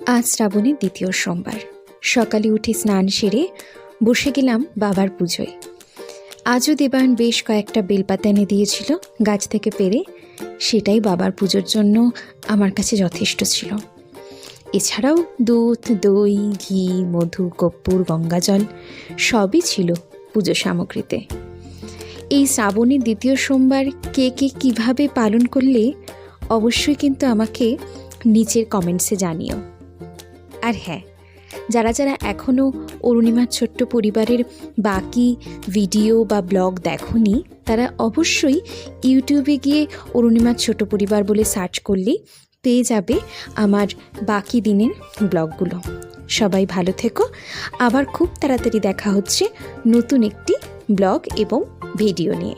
আজ শ্রাবণের দ্বিতীয় সোমবার। সকালে উঠে স্নান সেরে বসে গেলাম বাবার পুজোয়। আজও দেবান বেশ কয়েকটা বেলপাতা এনে দিয়েছিল গাছ থেকে পেরে, সেটাই বাবার পুজোর জন্য আমার কাছে যথেষ্ট ছিল। এছাড়াও দুধ, দই, ঘি, মধু, কর্পূর, গঙ্গাজল সবই ছিল পুজো সামগ্রীতে। এই শ্রাবণের দ্বিতীয় সোমবার কে কীভাবে পালন করলে অবশ্যই কিন্তু আমাকে নিচের কমেন্টসে জানিও। আর হ্যাঁ, যারা এখনও অরুণিমার ছোট্ট পরিবারের বাকি ভিডিও বা ব্লগ দেখোনি, তারা অবশ্যই ইউটিউবে গিয়ে অরুণিমার ছোট পরিবার বলে সার্চ করলেই পেয়ে যাবে আমার বাকি দিনের ব্লগগুলো। সবাই ভালো থেকো। আবার খুব তাড়াতাড়ি দেখা হচ্ছে নতুন একটি ব্লগ এবং ভিডিও নিয়ে।